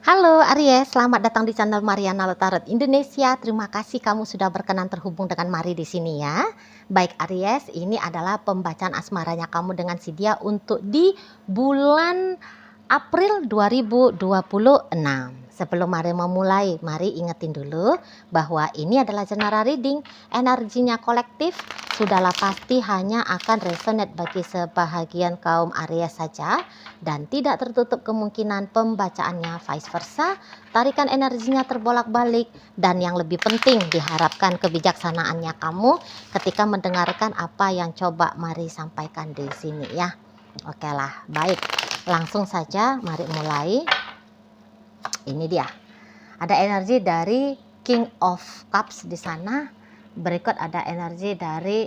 Halo Aries, selamat datang di channel Mariana Tarot Indonesia. Terima kasih kamu sudah berkenan terhubung dengan Mari di sini ya. Baik Aries, ini adalah pembacaan asmaranya kamu dengan si dia untuk di bulan April 2026. Sebelum Mari memulai, mari ingetin dulu bahwa ini adalah general reading. Energinya kolektif, sudahlah pasti hanya akan resonate bagi sebahagian kaum Aries saja. Dan tidak tertutup kemungkinan pembacaannya vice versa. Tarikan energinya terbolak-balik. Dan yang lebih penting, diharapkan kebijaksanaannya kamu ketika mendengarkan apa yang coba Mari sampaikan di sini ya. Oke lah, baik. Langsung saja mari mulai. Ini dia. Ada energi dari King of Cups di sana. Berikut ada energi dari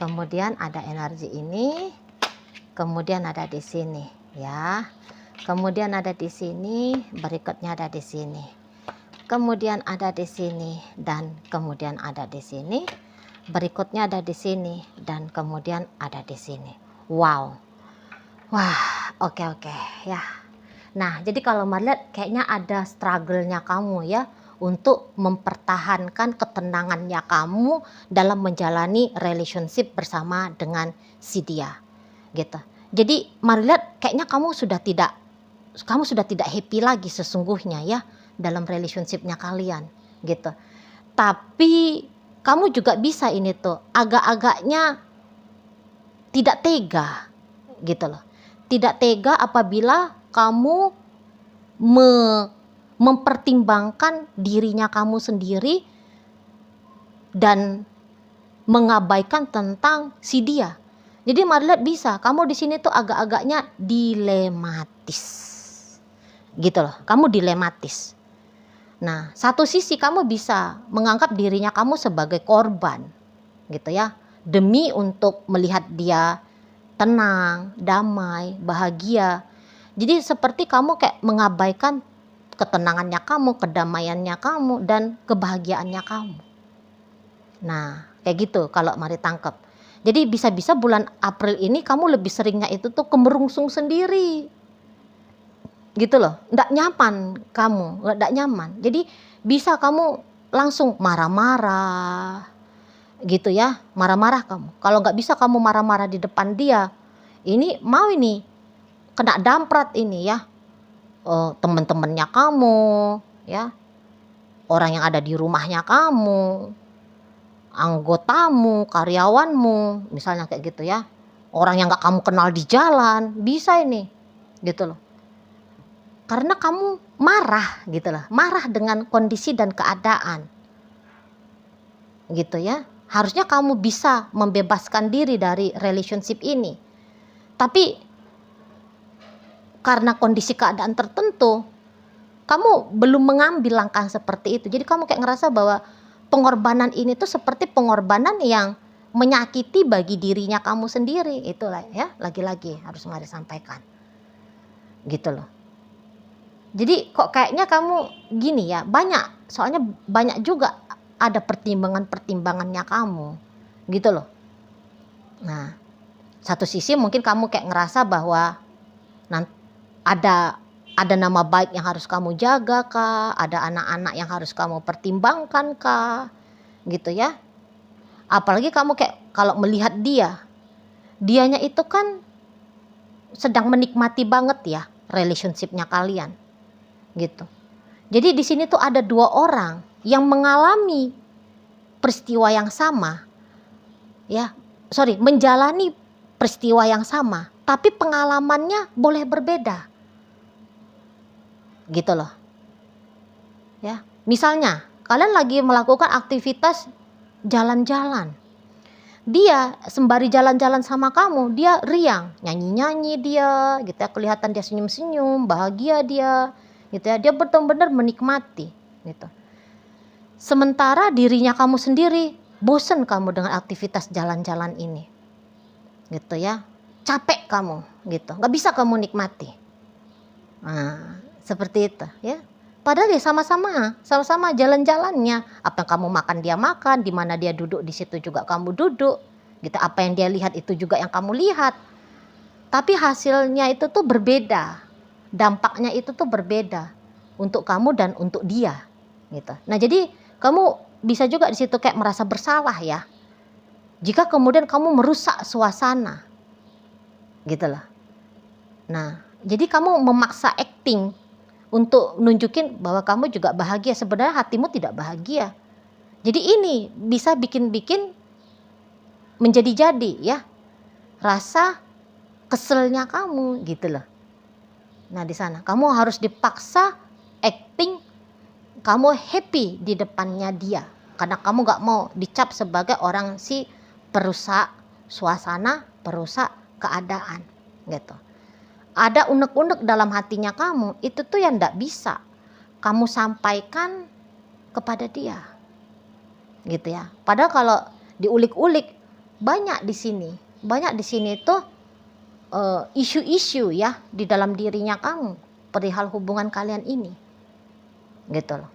kemudian ada energi ini. Kemudian ada di sini ya. Kemudian ada di sini, berikutnya ada di sini. Kemudian ada di sini dan kemudian ada di sini. Berikutnya ada di sini dan kemudian ada di sini. Wow. Wah, oke ya. Nah, jadi kalau Mari lihat kayaknya ada struggle-nya kamu ya untuk mempertahankan ketenangannya kamu dalam menjalani relationship bersama dengan si dia. Gitu. Jadi Mari lihat kayaknya kamu sudah tidak happy lagi sesungguhnya ya dalam relationship-nya kalian gitu. Tapi kamu juga bisa ini tuh agak-agaknya tidak tega gitu loh. Tidak tega apabila kamu mempertimbangkan dirinya kamu sendiri dan mengabaikan tentang si dia. Jadi Mari lihat bisa, kamu di sini tuh agak-agaknya dilematis. Gitu loh, kamu dilematis. Nah, satu sisi kamu bisa menganggap dirinya kamu sebagai korban. Gitu ya. Demi untuk melihat dia tenang, damai, bahagia. Jadi seperti kamu kayak mengabaikan ketenangannya kamu, kedamaiannya kamu, dan kebahagiaannya kamu. Nah, kayak gitu kalau Mari tangkap. Jadi bisa-bisa bulan April ini kamu lebih seringnya itu tuh kemerungsung sendiri. Gitu loh, nggak nyaman kamu, nggak nyaman. Jadi bisa kamu langsung marah-marah gitu ya, marah-marah kamu. Kalau nggak bisa kamu marah-marah di depan dia, ini mau ini kena damprat ini ya, teman-temannya kamu ya, orang yang ada di rumahnya kamu, anggotamu, karyawanmu, misalnya kayak gitu ya, orang yang nggak kamu kenal di jalan, bisa ini gitu loh, karena kamu marah gitu loh, marah dengan kondisi dan keadaan gitu ya. Harusnya kamu bisa membebaskan diri dari relationship ini. Tapi karena kondisi keadaan tertentu, kamu belum mengambil langkah seperti itu. Jadi kamu kayak ngerasa bahwa pengorbanan ini tuh seperti pengorbanan yang menyakiti bagi dirinya kamu sendiri. Itulah ya, lagi-lagi harus Mari sampaikan. Gitu loh. Jadi kok kayaknya kamu gini ya, soalnya banyak juga ada pertimbangannya kamu gitu loh. Nah, satu sisi mungkin kamu kayak ngerasa bahwa ada nama baik yang harus kamu jaga kah, ada anak-anak yang harus kamu pertimbangkan kah, gitu ya. Apalagi kamu kayak kalau melihat dianya itu kan sedang menikmati banget ya relationship-nya kalian gitu. Jadi di sini tuh ada dua orang yang mengalami peristiwa yang sama ya, menjalani peristiwa yang sama, tapi pengalamannya boleh berbeda gitu loh ya. Misalnya kalian lagi melakukan aktivitas jalan-jalan, dia sembari jalan-jalan sama kamu dia riang, nyanyi-nyanyi dia gitu ya, kelihatan dia senyum-senyum, bahagia dia gitu ya, dia benar-benar menikmati gitu. Sementara dirinya kamu sendiri bosen kamu dengan aktivitas jalan-jalan ini gitu ya, capek kamu gitu, nggak bisa kamu nikmati. Nah, seperti itu ya. Padahal ya sama-sama jalan-jalannya. Apa yang kamu makan dia makan, di mana dia duduk di situ juga kamu duduk gitu. Apa yang dia lihat itu juga yang kamu lihat. Tapi hasilnya itu tuh berbeda dampaknya itu tuh berbeda untuk kamu dan untuk dia gitu. Nah, jadi kamu bisa juga di situ kayak merasa bersalah ya. Jika kemudian kamu merusak suasana gitu loh. Nah, jadi kamu memaksa acting untuk nunjukin bahwa kamu juga bahagia, sebenarnya hatimu tidak bahagia. Jadi ini bisa bikin menjadi-jadi ya rasa keselnya kamu gitu loh. Nah, di sana kamu harus dipaksa acting kamu happy di depannya dia karena kamu gak mau dicap sebagai orang si perusak suasana, perusak keadaan gitu. Ada unek-unek dalam hatinya kamu, itu tuh yang gak bisa kamu sampaikan kepada dia gitu ya. Padahal kalau diulik-ulik banyak di sini tuh isu-isu ya di dalam dirinya kamu perihal hubungan kalian ini gitu loh.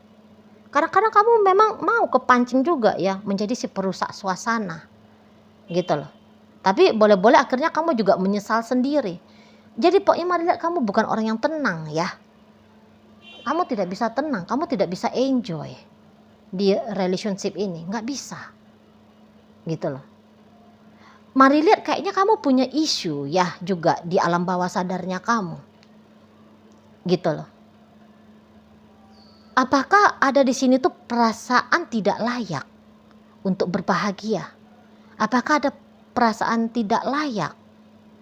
Kadang-kadang kamu memang mau kepancing juga ya menjadi si perusak suasana gitu loh. Tapi boleh-boleh akhirnya kamu juga menyesal sendiri. Jadi pokoknya mari lihat kamu bukan orang yang tenang ya. Kamu tidak bisa tenang, kamu tidak bisa enjoy di relationship ini, nggak bisa gitu loh. Mari lihat kayaknya kamu punya isu ya juga di alam bawah sadarnya kamu gitu loh. Apakah ada di sini tuh perasaan tidak layak untuk berbahagia? Apakah ada perasaan tidak layak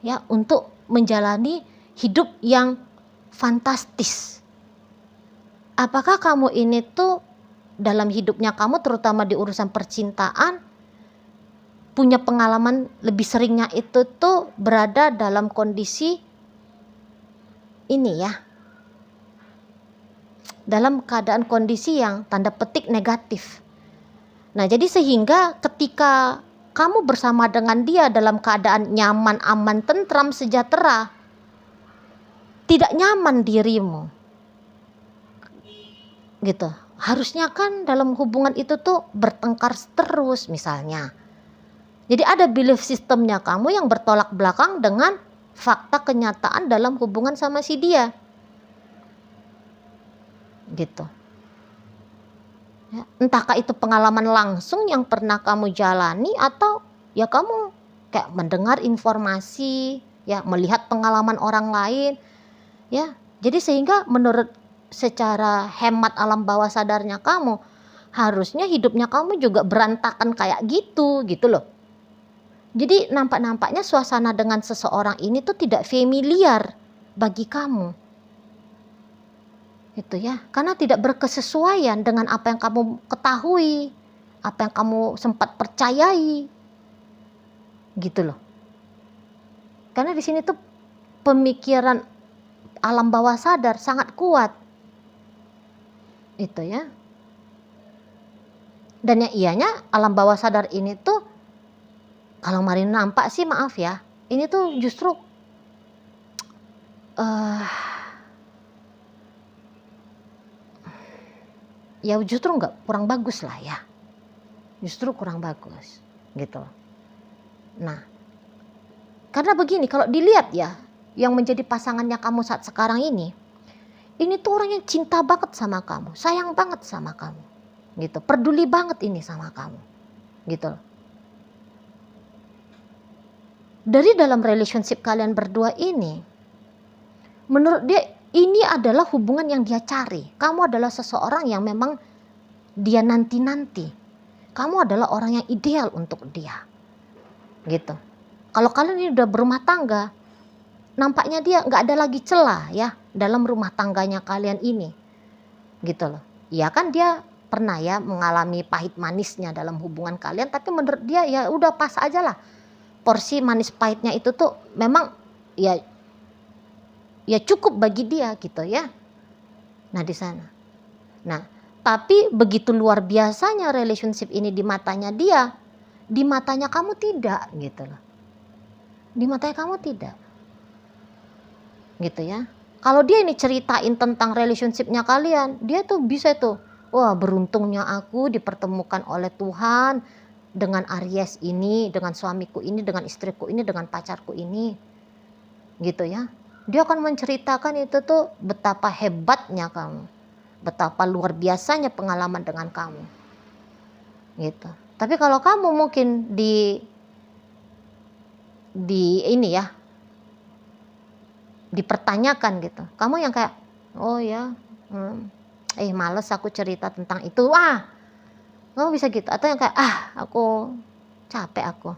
ya untuk menjalani hidup yang fantastis? Apakah kamu ini tuh dalam hidupnya kamu terutama di urusan percintaan punya pengalaman lebih seringnya itu tuh berada dalam kondisi ini ya, dalam keadaan kondisi yang tanda petik negatif. Nah, jadi sehingga ketika kamu bersama dengan dia dalam keadaan nyaman, aman, tentram, sejahtera, tidak nyaman dirimu gitu. Harusnya kan dalam hubungan itu tuh bertengkar terus misalnya. Jadi ada belief sistemnya kamu yang bertolak belakang dengan fakta kenyataan dalam hubungan sama si dia gitu ya. Entahkah itu pengalaman langsung yang pernah kamu jalani atau ya kamu kayak mendengar informasi ya, melihat pengalaman orang lain ya. Jadi sehingga menurut secara hemat alam bawah sadarnya kamu harusnya hidupnya kamu juga berantakan kayak gitu loh. Jadi nampaknya suasana dengan seseorang ini tuh tidak familiar bagi kamu. Itu ya, karena tidak berkesesuaian dengan apa yang kamu ketahui, apa yang kamu sempat percayai. Gitu loh. Karena di sini tuh pemikiran alam bawah sadar sangat kuat. Itu ya. Dan yang ianya alam bawah sadar ini tuh kalau Mari nampak sih maaf ya, ini tuh justru ya justru kurang bagus lah ya. Justru kurang bagus gitu. Nah, karena begini kalau dilihat ya, yang menjadi pasangannya kamu saat sekarang ini tuh orang yang cinta banget sama kamu, sayang banget sama kamu gitu, peduli banget ini sama kamu gitu. Dari dalam relationship kalian berdua ini, menurut dia ini adalah hubungan yang dia cari. Kamu adalah seseorang yang memang dia nanti-nanti. Kamu adalah orang yang ideal untuk dia gitu. Kalau kalian ini udah berumah tangga, nampaknya dia gak ada lagi celah ya dalam rumah tangganya kalian ini gitu loh. Ya kan dia pernah ya mengalami pahit manisnya dalam hubungan kalian, tapi menurut dia ya udah pas aja lah. Porsi manis pahitnya itu tuh memang ya cukup bagi dia gitu ya. Nah, di sana. Nah, tapi begitu luar biasanya relationship ini di matanya dia, di matanya kamu tidak gitu loh. Di matanya kamu tidak. Gitu ya. Kalau dia ini ceritain tentang relationshipnya kalian, dia tuh bisa tuh, wah beruntungnya aku dipertemukan oleh Tuhan dengan Aries ini, dengan suamiku ini, dengan istriku ini, dengan pacarku ini. Gitu ya. Dia akan menceritakan itu tuh betapa hebatnya kamu, betapa luar biasanya pengalaman dengan kamu, gitu. Tapi kalau kamu mungkin di ini ya, dipertanyakan gitu, kamu yang kayak, oh ya, males aku cerita tentang itu, kamu bisa gitu. Atau yang kayak, aku capek, aku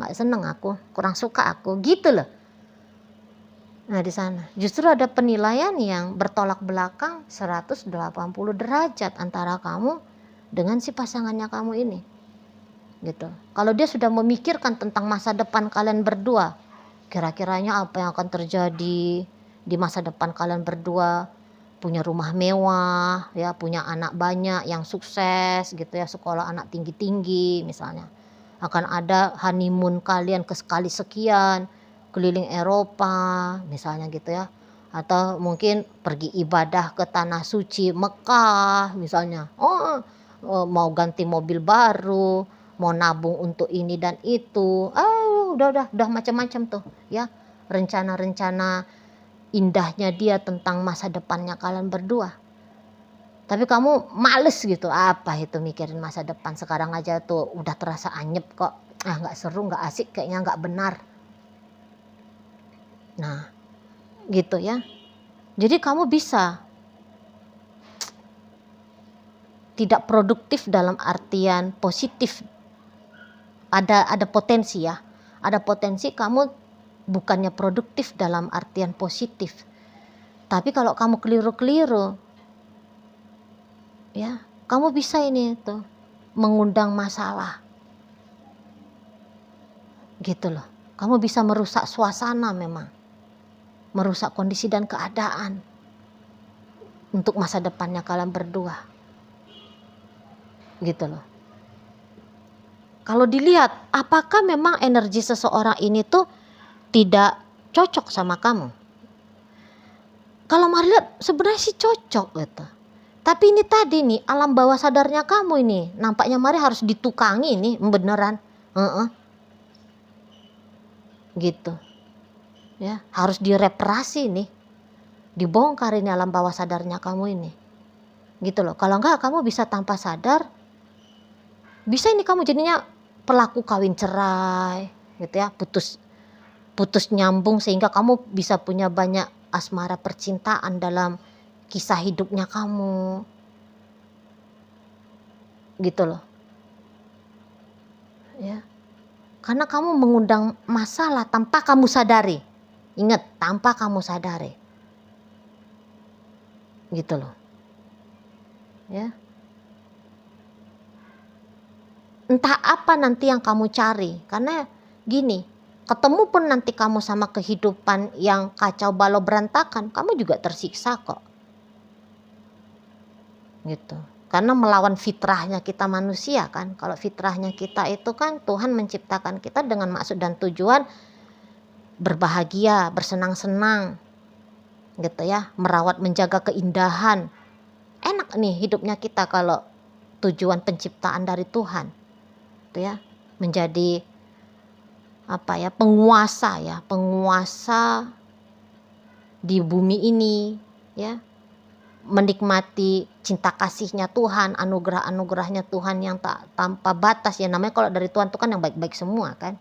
nggak seneng, aku kurang suka, aku gitu loh. Nah di sana justru ada penilaian yang bertolak belakang 180 derajat antara kamu dengan si pasangannya kamu ini, gitu. Kalau dia sudah memikirkan tentang masa depan kalian berdua, kira-kiranya apa yang akan terjadi di masa depan kalian berdua, punya rumah mewah ya, punya anak banyak yang sukses gitu ya, sekolah anak tinggi-tinggi misalnya, akan ada honeymoon kalian ke sekali sekian, keliling Eropa misalnya gitu ya, atau mungkin pergi ibadah ke tanah suci Mekah misalnya, mau ganti mobil baru, mau nabung untuk ini dan itu, udah macam-macam tuh ya, rencana-rencana indahnya dia tentang masa depannya kalian berdua. Tapi kamu males gitu, apa itu mikirin masa depan, sekarang aja tuh udah terasa anyep kok, nggak seru, nggak asik, kayaknya nggak benar. Nah gitu ya, jadi kamu bisa tidak produktif dalam artian positif, ada potensi ya, ada potensi kamu bukannya produktif dalam artian positif. Tapi kalau kamu keliru-keliru ya, kamu bisa ini tuh mengundang masalah gitu loh. Kamu bisa merusak suasana, memang merusak kondisi dan keadaan untuk masa depannya kalian berdua, gitu loh. Kalau dilihat apakah memang energi seseorang ini tuh tidak cocok sama kamu, kalau Mari lihat sebenarnya sih cocok gitu. Tapi ini tadi nih, alam bawah sadarnya kamu ini nampaknya Mari harus ditukangi nih beneran, gitu ya, harus direparasi nih, dibongkar ini alam bawah sadarnya kamu ini, gitu loh. Kalau enggak kamu bisa tanpa sadar, bisa ini kamu jadinya pelaku kawin cerai gitu ya, putus nyambung, sehingga kamu bisa punya banyak asmara percintaan dalam kisah hidupnya kamu, gitu loh ya. Karena kamu mengundang masalah tanpa kamu sadari. Ingat, tanpa kamu sadari, gitu loh ya. Entah apa nanti yang kamu cari, karena gini, ketemu pun nanti kamu sama kehidupan yang kacau balau berantakan, kamu juga tersiksa kok, gitu. Karena melawan fitrahnya kita manusia kan. Kalau fitrahnya kita itu kan Tuhan menciptakan kita dengan maksud dan tujuan berbahagia, bersenang-senang, gitu ya, merawat, menjaga keindahan. Enak nih hidupnya kita kalau tujuan penciptaan dari Tuhan, gitu ya, menjadi penguasa di bumi ini ya, menikmati cinta kasihnya Tuhan, anugerah-anugerahnya Tuhan yang tak tanpa batas ya, namanya kalau dari Tuhan itu kan yang baik-baik semua kan.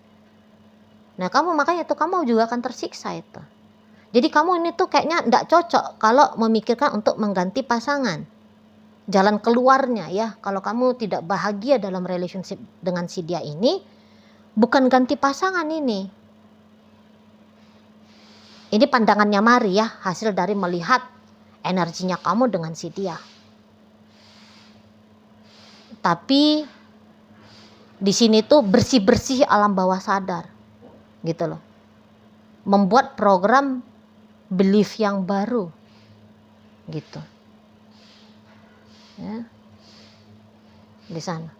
Nah kamu makanya itu kamu juga akan tersiksa itu. Jadi kamu ini tuh kayaknya enggak cocok kalau memikirkan untuk mengganti pasangan. Jalan keluarnya ya, kalau kamu tidak bahagia dalam relationship dengan si dia ini, bukan ganti pasangan ini. Ini pandangannya Mari ya, hasil dari melihat energinya kamu dengan si dia. Tapi di sini tuh bersih-bersih alam bawah sadar, gitu loh. Membuat program belief yang baru, gitu. Ya. Di sana.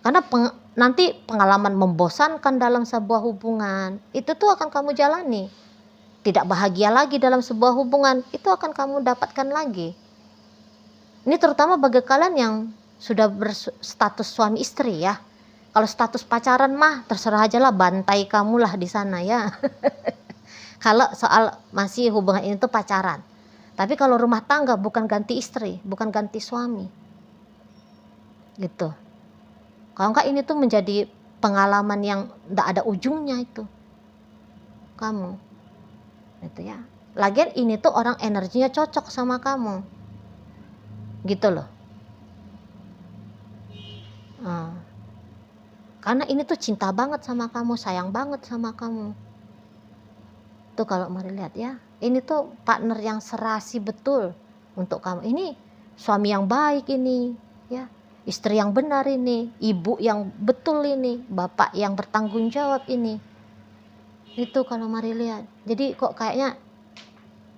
Karena nanti pengalaman membosankan dalam sebuah hubungan itu tuh akan kamu jalani. Tidak bahagia lagi dalam sebuah hubungan itu akan kamu dapatkan lagi. Ini terutama bagi kalian yang sudah berstatus suami istri ya. Kalau status pacaran mah terserah aja lah, bantai kamu lah di sana ya. Kalau soal masih hubungan ini tuh pacaran. Tapi kalau rumah tangga bukan ganti istri, bukan ganti suami. Gitu. Kalau enggak ini tuh menjadi pengalaman yang enggak ada ujungnya itu. Kamu. Gitu ya. Lagian ini tuh orang energinya cocok sama kamu. Gitu loh. Karena ini tuh cinta banget sama kamu, sayang banget sama kamu. Tuh kalau mari lihat ya, ini tuh partner yang serasi betul untuk kamu. Ini suami yang baik ini, ya, istri yang benar ini, ibu yang betul ini, bapak yang bertanggung jawab ini. Itu kalau mari lihat. Jadi kok kayaknya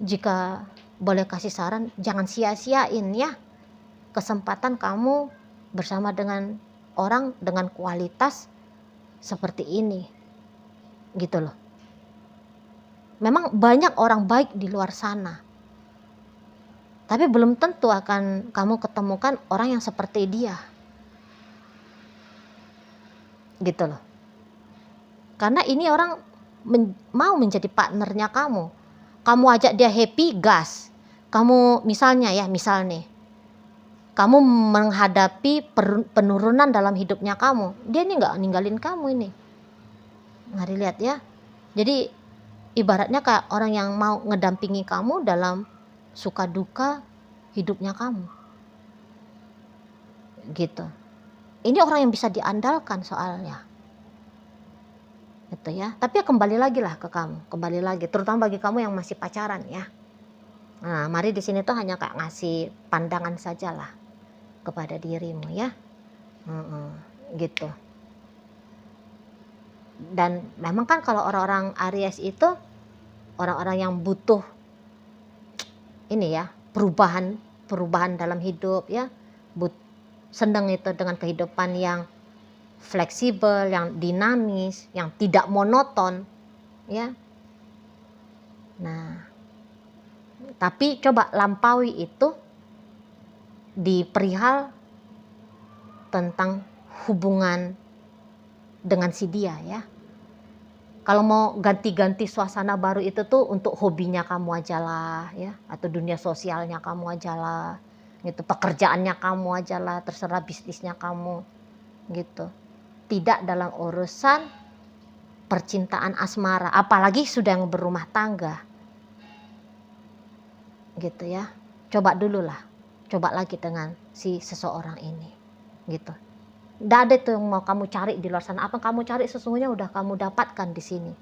jika boleh kasih saran, jangan sia-siain ya kesempatan kamu bersama dengan orang dengan kualitas seperti ini, gitu loh. Memang banyak orang baik di luar sana, tapi belum tentu akan kamu ketemukan orang yang seperti dia, gitu loh. Karena ini orang mau menjadi partnernya kamu. Kamu ajak dia happy, gas. Kamu misalnya kamu menghadapi penurunan dalam hidupnya kamu, dia ini nggak ninggalin kamu ini. Mari lihat ya. Jadi ibaratnya kayak orang yang mau ngedampingi kamu dalam suka duka hidupnya kamu. Gitu. Ini orang yang bisa diandalkan soalnya. Gitu ya. Tapi ya kembali lagi lah ke kamu, kembali lagi, terutama bagi kamu yang masih pacaran ya. Nah, mari di sini tuh hanya kayak ngasih pandangan sajalah kepada dirimu ya. Gitu. Dan memang kan kalau orang-orang Aries itu orang-orang yang butuh ini ya, perubahan dalam hidup ya. Senang itu dengan kehidupan yang fleksibel, yang dinamis, yang tidak monoton ya. Nah, tapi coba lampaui itu di perihal tentang hubungan dengan si dia ya. Kalau mau ganti-ganti suasana baru itu tuh untuk hobinya kamu aja lah ya, atau dunia sosialnya kamu aja lah gitu, pekerjaannya kamu aja lah, terserah bisnisnya kamu gitu. Tidak dalam urusan percintaan asmara, apalagi sudah yang berumah tangga gitu ya. Coba lagi dengan si seseorang ini gitu. Nggak ada itu yang mau kamu cari di luar sana. Apa kamu cari sesungguhnya udah kamu dapatkan di sini.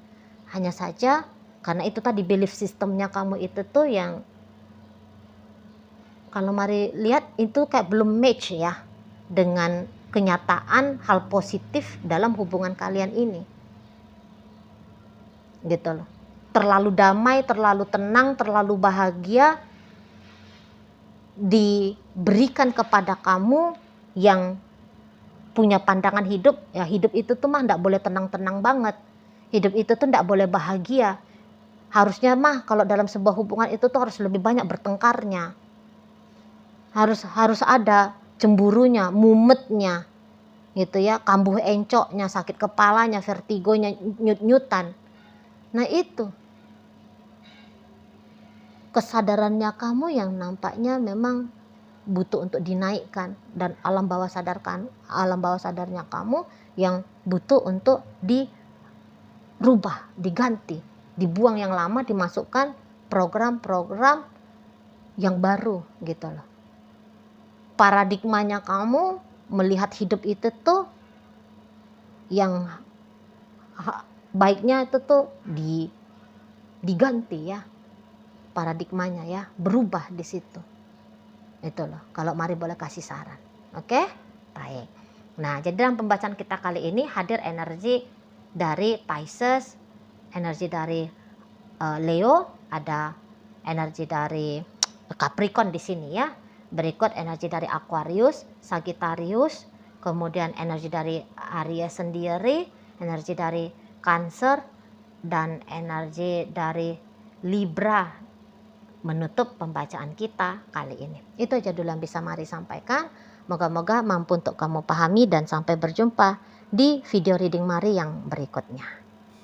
Hanya saja karena itu tadi belief sistemnya kamu itu tuh yang kalau mari lihat itu kayak belum match ya dengan kenyataan hal positif dalam hubungan kalian ini. Gitu loh. Terlalu damai, terlalu tenang, terlalu bahagia diberikan kepada kamu yang punya pandangan hidup, ya hidup itu tuh mah ndak boleh tenang-tenang banget. Hidup itu tuh ndak boleh bahagia. Harusnya mah kalau dalam sebuah hubungan itu tuh harus lebih banyak bertengkarnya. Harus ada cemburunya, mumetnya. Gitu ya, kambuh encoknya, sakit kepalanya, vertigonya, nyut-nyutan. Nah itu. Kesadarannya kamu yang nampaknya memang butuh untuk dinaikkan, dan alam bawah sadarnya kamu yang butuh untuk dirubah, diganti, dibuang yang lama, dimasukkan program-program yang baru gitu loh. Paradigmanya kamu melihat hidup itu tuh yang baiknya itu tuh diganti ya, paradigmanya ya, berubah di situ. Itu loh, kalau mari boleh kasih saran. Oke? Baik. Nah, jadi dalam pembacaan kita kali ini hadir energi dari Pisces, energi dari Leo, ada energi dari Capricorn di sini ya. Berikut energi dari Aquarius, Sagittarius, kemudian energi dari Aries sendiri, energi dari Cancer, dan energi dari Libra menutup pembacaan kita kali ini. Itu aja dulu yang bisa mari sampaikan. Moga-moga mampu untuk kamu pahami, dan sampai berjumpa di video reading Mari yang berikutnya.